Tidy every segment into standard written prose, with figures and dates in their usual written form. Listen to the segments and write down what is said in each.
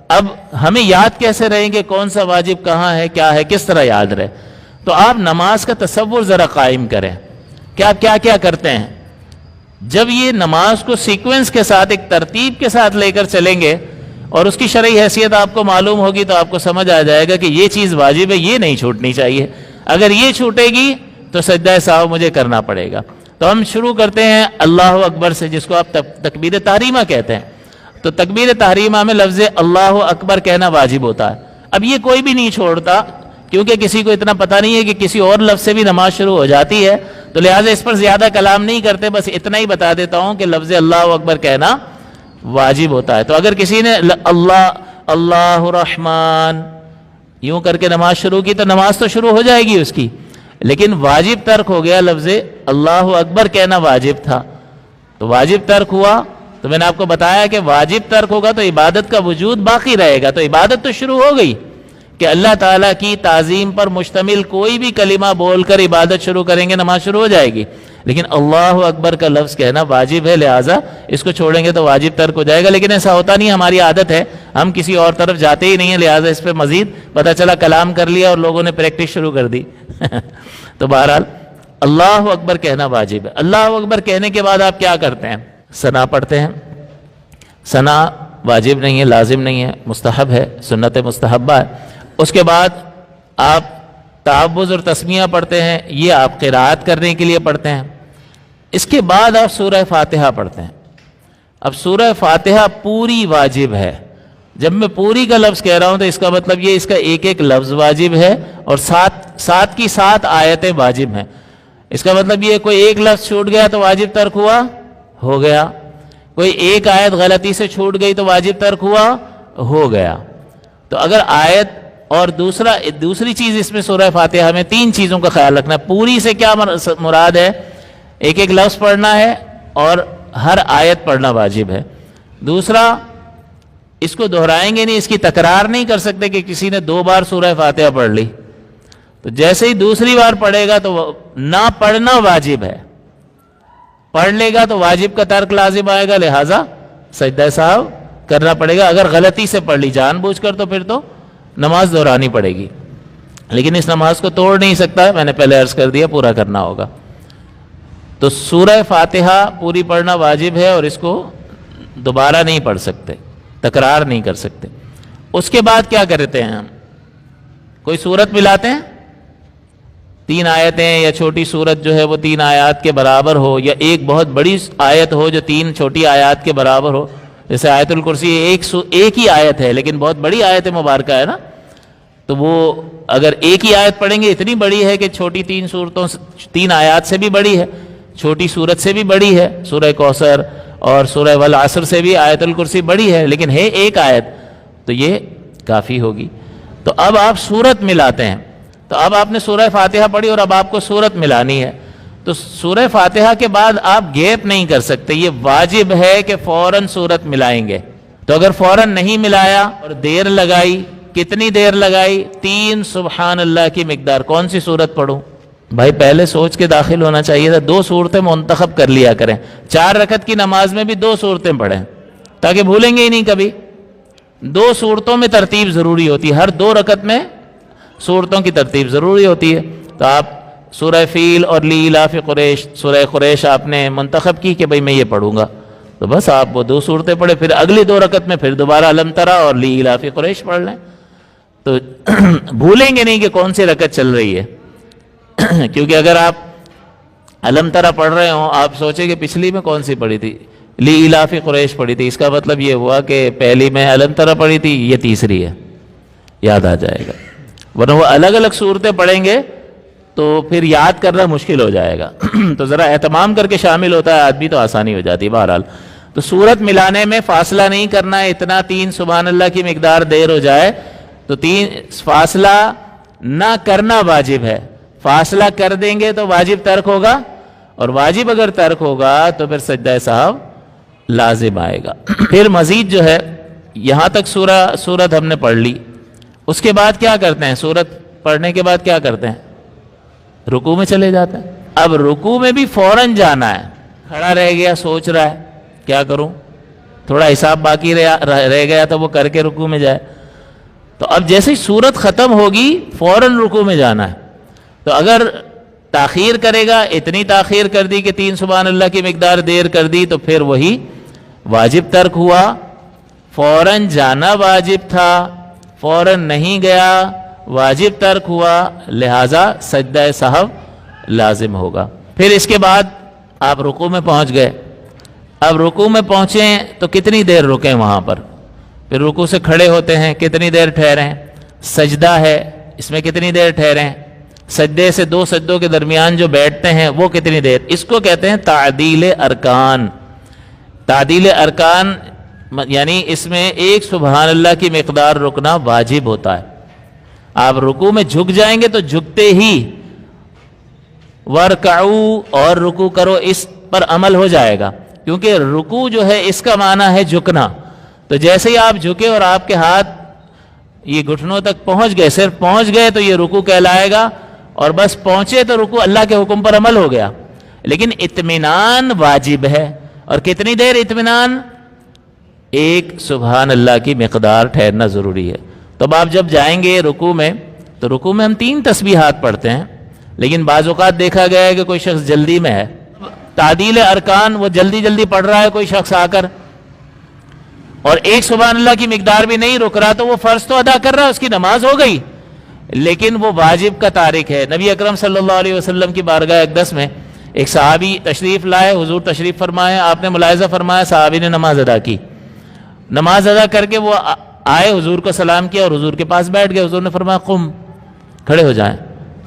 اب ہمیں یاد کیسے رہیں کہ کون سا واجب کہاں ہے، کیا ہے، کس طرح یاد رہے؟ تو آپ نماز کا تصور ذرا قائم کریں کہ آپ کیا کیا کرتے ہیں۔ جب یہ نماز کو سیکوینس کے ساتھ، ایک ترتیب کے ساتھ لے کر چلیں گے اور اس کی شرعی حیثیت آپ کو معلوم ہوگی تو آپ کو سمجھ آ جائے گا کہ یہ چیز واجب ہے، یہ نہیں چھوٹنی چاہیے، اگر یہ چھوٹے گی تو سجدہ سہو مجھے کرنا پڑے گا۔ تو ہم شروع کرتے ہیں اللہ اکبر سے، جس کو آپ تکبیر تحریمہ کہتے ہیں۔ تو تکبیر تحریمہ میں لفظ اللہ اکبر کہنا واجب ہوتا ہے۔ اب یہ کوئی بھی نہیں چھوڑتا، کیونکہ کسی کو اتنا پتہ نہیں ہے کہ کسی اور لفظ سے بھی نماز شروع ہو جاتی ہے، تو لہٰذا اس پر زیادہ کلام نہیں کرتے، بس اتنا ہی بتا دیتا ہوں کہ لفظ اللہ اکبر کہنا واجب ہوتا ہے۔ تو اگر کسی نے اللہ الرحمن یوں کر کے نماز شروع کی تو نماز تو شروع ہو جائے گی اس کی، لیکن واجب ترک ہو گیا، لفظ اللہ اکبر کہنا واجب تھا تو واجب ترک ہوا۔ تو میں نے آپ کو بتایا کہ واجب ترک ہوگا تو عبادت کا وجود باقی رہے گا، تو عبادت تو شروع ہو گئی کہ اللہ تعالیٰ کی تعظیم پر مشتمل کوئی بھی کلمہ بول کر عبادت شروع کریں گے، نماز شروع ہو جائے گی۔ لیکن اللہ اکبر کا لفظ کہنا واجب ہے، لہٰذا اس کو چھوڑیں گے تو واجب ترک ہو جائے گا، لیکن ایسا ہوتا نہیں، ہماری عادت ہے، ہم کسی اور طرف جاتے ہی نہیں ہیں، لہٰذا اس پہ مزید پتہ چلا کلام کر لیا اور لوگوں نے پریکٹس شروع کر دی۔ تو بہرحال اللہ اکبر کہنا واجب ہے۔ اللہ اکبر کہنے کے بعد آپ کیا کرتے ہیں؟ ثنا پڑھتے ہیں۔ ثنا واجب نہیں ہے، لازم نہیں ہے، مستحب ہے، سنت مستحبہ ہے۔ اس کے بعد آپ تعوذ اور تسمیہ پڑھتے ہیں، یہ آپ قرات کرنے کے لیے پڑھتے ہیں۔ اس کے بعد آپ سورہ فاتحہ پڑھتے ہیں۔ اب سورہ فاتحہ پوری واجب ہے۔ جب میں پوری کا لفظ کہہ رہا ہوں تو اس کا مطلب یہ اس کا ایک ایک لفظ واجب ہے اور سات کی سات آیتیں واجب ہیں۔ اس کا مطلب یہ کوئی ایک لفظ چھوٹ گیا تو واجب ترک ہوا، ہو گیا۔ کوئی ایک آیت غلطی سے چھوٹ گئی تو واجب ترک ہوا، ہو گیا۔ تو اگر آیت اور دوسری چیز اس میں سورہ فاتحہ میں تین چیزوں کا خیال رکھنا ہے۔ پوری سے کیا مراد ہے؟ ایک ایک لفظ پڑھنا ہے اور ہر آیت پڑھنا واجب ہے۔ دوسرا، اس کو دہرائیں گے نہیں، اس کی تکرار نہیں کر سکتے کہ کسی نے 2 بار سورہ فاتحہ پڑھ لی تو جیسے ہی دوسری بار پڑھے گا تو نہ پڑھنا واجب ہے، پڑھ لے گا تو واجب کا ترک لازم آئے گا، لہٰذا سجدہ سہو کرنا پڑے گا۔ اگر غلطی سے پڑھ لی جان بوجھ کر تو پھر تو نماز دہرانی پڑے گی، لیکن اس نماز کو توڑ نہیں سکتا، میں نے پہلے عرض کر دیا، پورا کرنا ہوگا۔ تو سورہ فاتحہ پوری پڑھنا واجب ہے اور اس کو دوبارہ نہیں پڑھ سکتے، تکرار نہیں کر سکتے۔ اس کے بعد کیا کرتے ہیں ہم؟ کوئی سورت ملاتے ہیں، 3 آیتیں یا چھوٹی سورت جو ہے وہ 3 آیات کے برابر ہو، یا ایک بہت بڑی آیت ہو جو 3 چھوٹی آیات کے برابر ہو، جیسے آیت الکرسی ایک ہی آیت ہے لیکن بہت بڑی آیت مبارکہ ہے نا، تو وہ اگر ایک ہی آیت پڑھیں گے اتنی بڑی ہے کہ چھوٹی 3 آیات سے بھی بڑی ہے، چھوٹی سورت سے بھی بڑی ہے، سورہ کوثر اور سورہ والعصر سے بھی آیت الکرسی بڑی ہے، لیکن ہے ایک آیت، تو یہ کافی ہوگی۔ تو اب آپ سورت ملاتے ہیں، تو اب آپ نے سورہ فاتحہ پڑھی اور اب آپ کو سورت ملانی ہے، تو سورہ فاتحہ کے بعد آپ گیپ نہیں کر سکتے، یہ واجب ہے کہ فوراً سورت ملائیں گے۔ تو اگر فوراً نہیں ملایا اور دیر لگائی، کتنی دیر لگائی؟ 3 سبحان اللہ کی مقدار۔ کون سی سورت پڑھوں؟ بھائی پہلے سوچ کے داخل ہونا چاہیے تھا، 2 صورتیں منتخب کر لیا کریں، 4 رکعت کی نماز میں بھی 2 صورتیں پڑھیں تاکہ بھولیں گے ہی نہیں کبھی۔ 2 صورتوں میں ترتیب ضروری ہوتی ہے، ہر 2 رکعت میں صورتوں کی ترتیب ضروری ہوتی ہے۔ تو آپ سورہ فیل اور لیلاف قریش، سورہ قریش آپ نے منتخب کی کہ بھئی میں یہ پڑھوں گا، تو بس آپ وہ 2 صورتیں پڑھیں، پھر اگلی 2 رکعت میں پھر دوبارہ الم ترا اور لیلاف قریش پڑھ لیں، تو بھولیں گے نہیں کہ کون سی رکعت چل رہی ہے۔ کیونکہ اگر آپ الم ترا پڑھ رہے ہوں، آپ سوچیں کہ پچھلی میں کون سی پڑھی تھی، لیلاف قریش پڑھی تھی، اس کا مطلب یہ ہوا کہ پہلی میں الم ترا پڑھی تھی، یہ تیسری ہے، یاد آ جائے گا۔ ورنہ وہ الگ الگ صورتیں پڑھیں گے تو پھر یاد کرنا مشکل ہو جائے گا۔ تو ذرا اہتمام کر کے شامل ہوتا ہے آدمی تو آسانی ہو جاتی ہے۔ بہرحال تو صورت ملانے میں فاصلہ نہیں کرنا ہے، اتنا 3 سبحان اللہ کی مقدار دیر ہو جائے تو 3 فاصلہ نہ کرنا واجب ہے، فاصلہ کر دیں گے تو واجب ترک ہوگا، اور واجب اگر ترک ہوگا تو پھر سجدہ سہو لازم آئے گا۔ پھر مزید جو ہے یہاں تک سورت ہم نے پڑھ لی، اس کے بعد کیا کرتے ہیں؟ سورت پڑھنے کے بعد کیا کرتے ہیں؟ رکوع میں چلے جاتے ہیں۔ اب رکوع میں بھی فوراً جانا ہے، کھڑا رہ گیا سوچ رہا ہے کیا کروں، تھوڑا حساب باقی رہ گیا تو وہ کر کے رکوع میں جائے. تو اب جیسے ہی سورت ختم ہوگی فوراً رکوع میں جانا ہے. تو اگر تاخیر کرے گا، اتنی تاخیر کر دی کہ 3 سبحان اللہ کی مقدار دیر کر دی، تو پھر وہی واجب ترک ہوا. فوراً جانا واجب تھا، فوراً نہیں گیا، واجب ترک ہوا، لہذا سجدہ سہو لازم ہوگا. پھر اس کے بعد آپ رکوع میں پہنچ گئے. اب رکوع میں پہنچیں تو کتنی دیر رکیں وہاں پر؟ پھر رکوع سے کھڑے ہوتے ہیں، کتنی دیر ٹھہریں؟ سجدہ ہے، اس میں کتنی دیر ٹھہریں؟ سجدے سے 2 سجدوں کے درمیان جو بیٹھتے ہیں وہ کتنی دیر؟ اس کو کہتے ہیں تعدیل ارکان. تعدیل ارکان یعنی اس میں 1 سبحان اللہ کی مقدار رکنا واجب ہوتا ہے. آپ رکوع میں جھک جائیں گے تو جھکتے ہی ورکعو اور رکوع کرو، اس پر عمل ہو جائے گا، کیونکہ رکوع جو ہے اس کا معنی ہے جھکنا. تو جیسے ہی آپ جھکے اور آپ کے ہاتھ یہ گھٹنوں تک پہنچ گئے، صرف پہنچ گئے تو یہ رکوع کہلائے گا، اور بس پہنچے تو رکوع اللہ کے حکم پر عمل ہو گیا. لیکن اطمینان واجب ہے. اور کتنی دیر اطمینان؟ 1 سبحان اللہ کی مقدار ٹھہرنا ضروری ہے. تو اب آپ جب جائیں گے رکوع میں تو رکوع میں ہم 3 تسبیحات پڑھتے ہیں، لیکن بعض اوقات دیکھا گیا ہے کہ کوئی شخص جلدی میں ہے. تعدیل ارکان وہ جلدی جلدی پڑھ رہا ہے کوئی شخص آ کر، اور 1 سبحان اللہ کی مقدار بھی نہیں رک رہا، تو وہ فرض تو ادا کر رہا ہے، اس کی نماز ہو گئی، لیکن وہ واجب کا تارک ہے. نبی اکرم صلی اللہ علیہ وسلم کی بارگاہ اقدس میں ایک صحابی تشریف لائے، حضور تشریف فرمائے، آپ نے ملاحظہ فرمایا صحابی نے نماز ادا کی. نماز ادا کر کے وہ آئے، حضور کو سلام کیا اور حضور کے پاس بیٹھ گئے. حضور نے فرمایا قم، کھڑے ہو جائیں،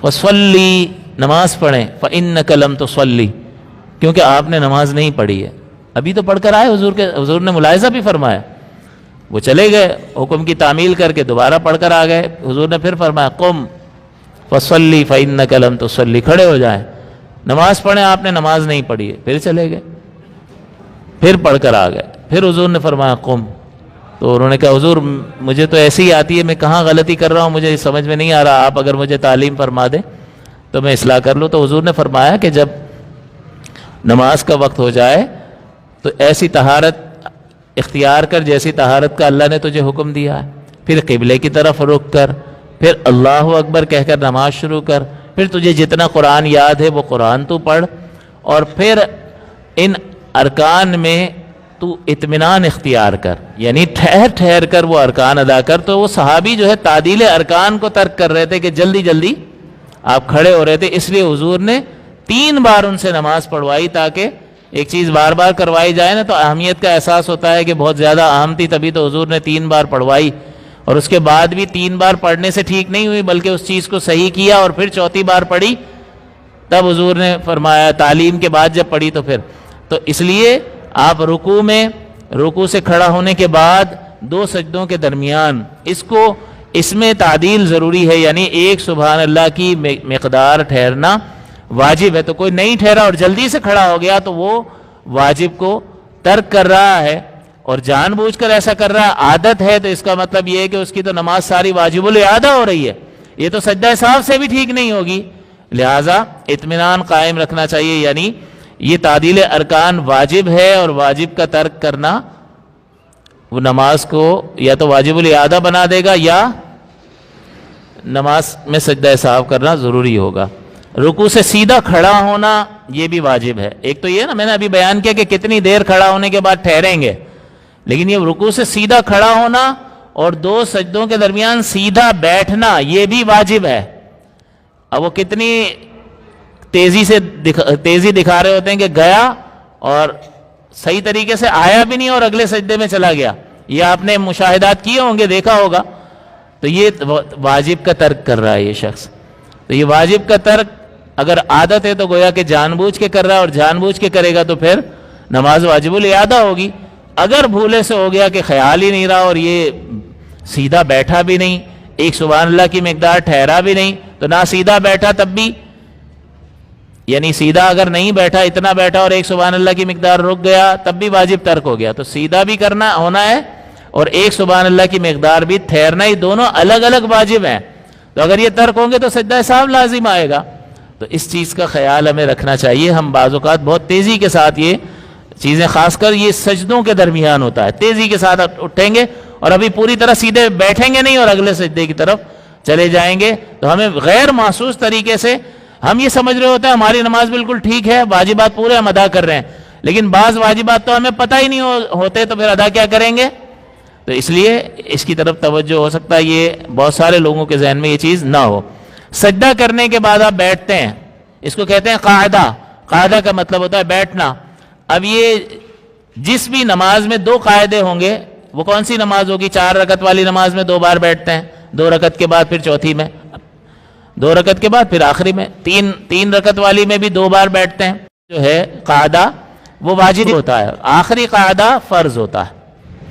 فصلی، نماز پڑھیں، فإنک لم تصلی، کیونکہ آپ نے نماز نہیں پڑھی ہے. ابھی تو پڑھ کر آئے حضور نے ملاحظہ بھی فرمایا. وہ چلے گئے، حکم کی تعمیل کر کے دوبارہ پڑھ کر آ گئے. حضور نے پھر فرمایا قم فصلی فإنک لم تصلی، کھڑے ہو جائیں، نماز پڑھیں، آپ نے نماز نہیں پڑھی ہے. پھر چلے گئے، پھر پڑھ کر آ گئے. پھر حضور نے فرمایا قم. تو انہوں نے کہا حضور مجھے تو ایسی ہی آتی ہے، میں کہاں غلطی کر رہا ہوں، مجھے سمجھ میں نہیں آ رہا، آپ اگر مجھے تعلیم فرما دیں تو میں اصلاح کر لوں. تو حضور نے فرمایا کہ جب نماز کا وقت ہو جائے تو ایسی طہارت اختیار کر جیسی طہارت کا اللہ نے تجھے حکم دیا ہے. پھر قبلے کی طرف رک کر، پھر اللہ اکبر کہہ کر نماز شروع کر، پھر تجھے جتنا قرآن یاد ہے وہ قرآن تو پڑھ، اور پھر ان ارکان میں تو اطمینان اختیار کر، یعنی ٹھہر ٹھہر کر وہ ارکان ادا کر. تو وہ صحابی جو ہے تعدیل ارکان کو ترک کر رہے تھے کہ جلدی جلدی آپ کھڑے ہو رہے تھے، اس لیے حضور نے 3 بار ان سے نماز پڑھوائی، تاکہ ایک چیز بار بار کروائی جائے نا تو اہمیت کا احساس ہوتا ہے کہ بہت زیادہ اہم تھی، تبھی تو حضور نے 3 بار پڑھوائی. اور اس کے بعد بھی 3 بار پڑھنے سے ٹھیک نہیں ہوئی، بلکہ اس چیز کو صحیح کیا اور پھر 4تھی بار پڑھی. تب حضور نے فرمایا، تعلیم کے بعد جب پڑھی تو پھر. تو اس لیے آپ رکوع میں، رکوع سے کھڑا ہونے کے بعد 2 سجدوں کے درمیان اس میں تعدیل ضروری ہے، یعنی 1 سبحان اللہ کی مقدار ٹھہرنا واجب ہے. تو کوئی نہیں ٹھہرا اور جلدی سے کھڑا ہو گیا تو وہ واجب کو ترک کر رہا ہے، اور جان بوجھ کر ایسا کر رہا ہے، عادت ہے، تو اس کا مطلب یہ ہے کہ اس کی تو نماز ساری واجب الاعادہ ہو رہی ہے، یہ تو سجدہ سہو سے بھی ٹھیک نہیں ہوگی. لہٰذا اطمینان قائم رکھنا چاہیے، یعنی یہ تعدیل ارکان واجب ہے، اور واجب کا ترک کرنا وہ نماز کو یا تو واجب الاعادہ بنا دے گا یا نماز میں سجدہ سہو کرنا ضروری ہوگا. رکوع سے سیدھا کھڑا ہونا یہ بھی واجب ہے. ایک تو یہ نا میں نے ابھی بیان کیا کہ کتنی دیر کھڑا ہونے کے بعد ٹھہریں گے، لیکن یہ رکوع سے سیدھا کھڑا ہونا اور 2 سجدوں کے درمیان سیدھا بیٹھنا یہ بھی واجب ہے. اب وہ کتنی تیزی دکھا رہے ہوتے ہیں کہ گیا اور صحیح طریقے سے آیا بھی نہیں اور اگلے سجدے میں چلا گیا. یہ آپ نے مشاہدات کیے ہوں گے، دیکھا ہوگا. تو یہ واجب کا ترک کر رہا ہے یہ شخص. تو یہ واجب کا ترک اگر عادت ہے تو گویا کہ جان بوجھ کے کر رہا ہے، اور جان بوجھ کے کرے گا تو پھر نماز واجب الاعادہ ہوگی. اگر بھولے سے ہو گیا کہ خیال ہی نہیں رہا اور یہ سیدھا بیٹھا بھی نہیں، 1 سبحان اللہ کی مقدار ٹھہرا بھی نہیں، تو نہ سیدھا بیٹھا تب بھی، یعنی سیدھا اگر نہیں بیٹھا، اتنا بیٹھا اور 1 سبحان اللہ کی مقدار رک گیا تب بھی واجب ترک ہو گیا. تو سیدھا بھی کرنا ہونا ہے اور 1 سبحان اللہ کی مقدار بھی ٹھہرنا، ہی دونوں الگ الگ واجب ہیں. تو اگر یہ ترک ہوں گے تو سجدہ سہو لازم آئے گا. تو اس چیز کا خیال ہمیں رکھنا چاہیے. ہم بعض اوقات بہت تیزی کے ساتھ یہ چیزیں خاص کر یہ سجدوں کے درمیان ہوتا ہے، تیزی کے ساتھ اٹھیں گے اور ابھی پوری طرح سیدھے بیٹھیں گے نہیں اور اگلے سجدے کی طرف چلے جائیں گے، تو ہمیں غیر محسوس طریقے سے ہم یہ سمجھ رہے ہوتے ہیں ہماری نماز بالکل ٹھیک ہے، واجبات پورے ہم ادا کر رہے ہیں، لیکن بعض واجبات تو ہمیں پتہ ہی نہیں ہوتے، تو پھر ادا کیا کریں گے؟ تو اس لیے اس کی طرف توجہ، ہو سکتا ہے یہ بہت سارے لوگوں کے ذہن میں یہ چیز نہ ہو۔ سجدہ کرنے کے بعد آپ بیٹھتے ہیں، اس کو کہتے ہیں قاعدہ۔ قاعدہ کا مطلب ہوتا ہے بیٹھنا۔ اب یہ جس بھی نماز میں دو قاعدے ہوں گے، وہ کون سی نماز ہوگی؟ 4 رکعت والی نماز میں 2 بار بیٹھتے ہیں، 2 رکعت کے بعد پھر چوتھی میں، 2 رکعت کے بعد پھر آخری میں، 3 رکعت والی میں بھی 2 بار بیٹھتے ہیں۔ جو ہے قاعدہ وہ واجب ہوتا ہے، آخری قاعدہ فرض ہوتا ہے۔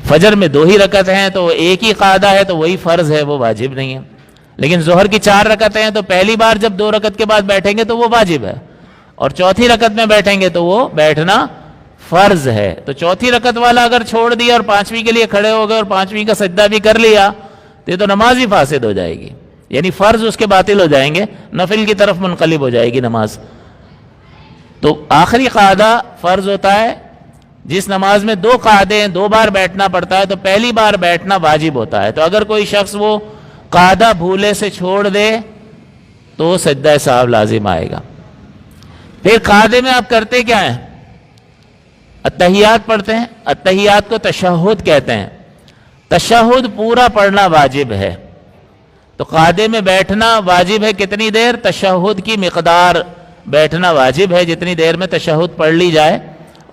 فجر میں 2 ہی رکعت ہیں تو ایک ہی قاعدہ ہے تو وہی فرض ہے، وہ واجب نہیں ہے۔ لیکن ظہر کی 4 رکعتیں ہیں تو پہلی بار جب 2 رکعت کے بعد بیٹھیں گے تو وہ واجب ہے، اور چوتھی رکعت میں بیٹھیں گے تو وہ بیٹھنا فرض ہے۔ تو چوتھی رکعت والا اگر چھوڑ دیا اور 5ویں کے لیے کھڑے ہو گئے اور 5ویں کا سجدہ بھی کر لیا تو یہ تو نماز ہی فاسد ہو جائے گی، یعنی فرض اس کے باطل ہو جائیں گے، نفل کی طرف منقلب ہو جائے گی نماز۔ تو آخری قاعدہ فرض ہوتا ہے۔ جس نماز میں 2 قاعدے ہیں، 2 بار بیٹھنا پڑتا ہے، تو پہلی بار بیٹھنا واجب ہوتا ہے۔ تو اگر کوئی شخص وہ قاعدہ بھولے سے چھوڑ دے تو سجدہ سہو لازم آئے گا۔ پھر قاعدے میں آپ کرتے کیا ہیں؟ اتحیات پڑھتے ہیں۔ اتحیات کو تشہد کہتے ہیں۔ تشہد پورا پڑھنا واجب ہے۔ تو قاعدے میں بیٹھنا واجب ہے کتنی دیر؟ تشہد کی مقدار بیٹھنا واجب ہے، جتنی دیر میں تشہد پڑھ لی جائے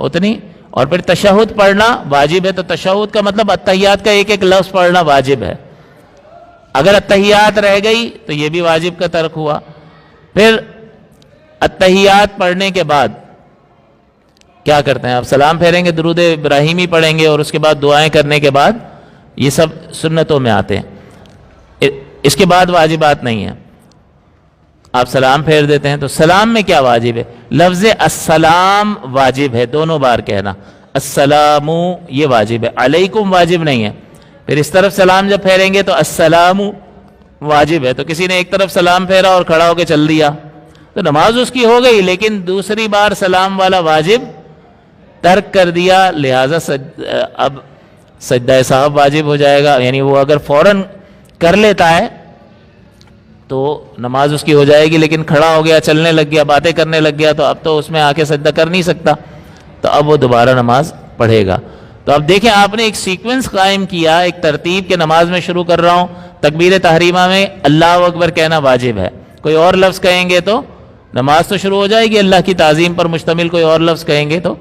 اتنی، اور پھر تشہد پڑھنا واجب ہے۔ تو تشہد کا مطلب اتحیات کا ایک ایک لفظ پڑھنا واجب ہے۔ اگر اتحیات رہ گئی تو یہ بھی واجب کا ترک ہوا۔ پھر اتحیات پڑھنے کے بعد کیا کرتے ہیں؟ آپ سلام پھیریں گے، درود ابراہیمی پڑھیں گے، اور اس کے بعد دعائیں کرنے کے بعد، یہ سب سنتوں میں آتے ہیں، اس کے بعد واجبات نہیں ہیں۔ آپ سلام پھیر دیتے ہیں تو سلام میں کیا واجب ہے؟ لفظ السلام واجب ہے، دونوں بار کہنا، السلام یہ واجب ہے، علیکم واجب نہیں ہے۔ پھر اس طرف سلام جب پھیریں گے تو السلام واجب ہے۔ تو کسی نے ایک طرف سلام پھیرا اور کھڑا ہو کے چل دیا تو نماز اس کی ہو گئی، لیکن دوسری بار سلام والا واجب ترک کر دیا، لہذا اب سجدہ سہو واجب ہو جائے گا۔ یعنی وہ اگر فوراً کر لیتا ہے تو نماز اس کی ہو جائے گی، لیکن کھڑا ہو گیا، چلنے لگ گیا، باتیں کرنے لگ گیا، تو اب تو اس میں آ کے سجدہ کر نہیں سکتا، تو اب وہ دوبارہ نماز پڑھے گا۔ تو اب دیکھیں آپ نے ایک سیکوینس قائم کیا، ایک ترتیب کے نماز میں شروع کر رہا ہوں، تکبیر تحریمہ میں اللہ اکبر کہنا واجب ہے، کوئی اور لفظ کہیں گے تو نماز تو شروع ہو جائے گی، اللہ کی تعظیم پر مشتمل کوئی اور لفظ کہیں گے تو،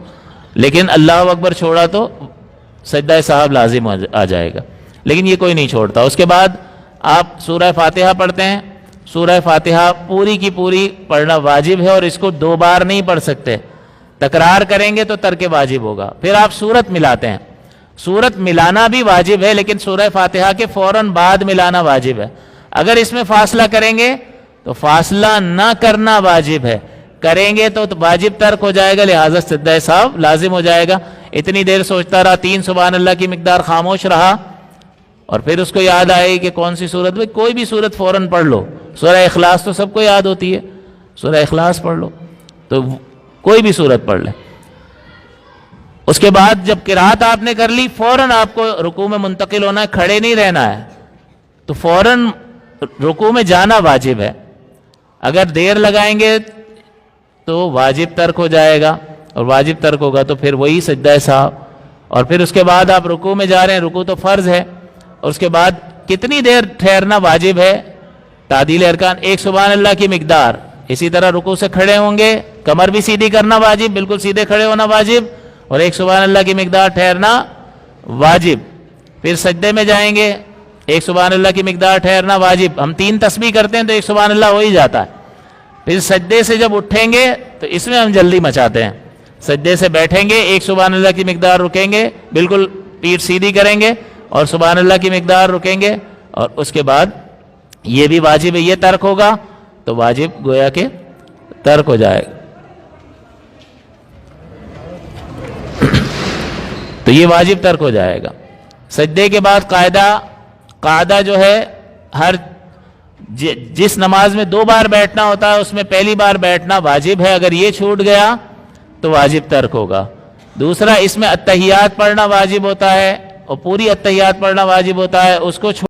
لیکن اللہ اکبر چھوڑا تو سجدہ سہو لازم آ جائے گا، لیکن یہ کوئی نہیں چھوڑتا۔ اس کے بعد آپ سورہ فاتحہ پڑھتے ہیں۔ سورہ فاتحہ پوری کی پوری پڑھنا واجب ہے، اور اس کو 2 بار نہیں پڑھ سکتے، تکرار کریں گے تو ترک واجب ہوگا۔ پھر آپ سورت ملاتے ہیں۔ سورت ملانا بھی واجب ہے، لیکن سورہ فاتحہ کے فوراً بعد ملانا واجب ہے۔ اگر اس میں فاصلہ کریں گے تو فاصلہ نہ کرنا واجب ہے، کریں گے تو واجب ترک ہو جائے گا، لہٰذا سجدہ سہو لازم ہو جائے گا۔ اتنی دیر سوچتا رہا، 3 سبحان اللہ کی مقدار خاموش رہا، اور پھر اس کو یاد آئے کہ کون سی سورت، کوئی بھی سورت فوراً پڑھ لو۔ سورہ اخلاص تو سب کو یاد ہوتی ہے، سورہ اخلاص پڑھ لو، تو کوئی بھی سورت پڑھ لیں۔ اس کے بعد جب قرات آپ نے کر لی، فوراً آپ کو رکوع میں منتقل ہونا ہے، کھڑے نہیں رہنا ہے، تو فوراً رکوع میں جانا واجب ہے۔ اگر دیر لگائیں گے تو واجب ترک ہو جائے گا، اور واجب ترک ہوگا تو پھر وہی سجدہ سہو، اور پھر اس کے بعد آپ رکوع میں جا رہے ہیں، رکوع تو فرض ہے، اور اس کے بعد کتنی دیر ٹھہرنا واجب ہے؟ تعدیل ارکان، 1 سبحان اللہ کی مقدار۔ اسی طرح رکوع سے کھڑے ہوں گے، کمر بھی سیدھی کرنا واجب، بالکل سیدھے کھڑے ہونا واجب، اور 1 سبحان اللہ کی مقدار ٹھہرنا واجب۔ پھر سجدے میں جائیں گے، 1 سبحان اللہ کی مقدار ٹھہرنا واجب۔ ہم 3 تسبیح کرتے ہیں تو 1 سبحان اللہ ہو ہی جاتا ہے۔ پھر سجدے سے جب اٹھیں گے تو اس میں ہم جلدی مچاتے ہیں، سجدے سے بیٹھیں گے، 1 سبحان اللہ کی مقدار رکیں گے، بالکل پیٹھ سیدھی کریں گے، اور سبحان اللہ کی مقدار رکیں گے، اور اس کے بعد یہ بھی واجب ہے، یہ ترک ہوگا تو واجب گویا کہ ترک ہو جائے گا۔ تو یہ واجب ترک ہو جائے گا۔ سجدے کے بعد قاعدہ جو ہے، ہر جس نماز میں 2 بار بیٹھنا ہوتا ہے اس میں پہلی بار بیٹھنا واجب ہے، اگر یہ چھوٹ گیا تو واجب ترک ہوگا۔ دوسرا اس میں اتحیات پڑھنا واجب ہوتا ہے اور پوری اتحیات پڑھنا واجب ہوتا ہے، اس کو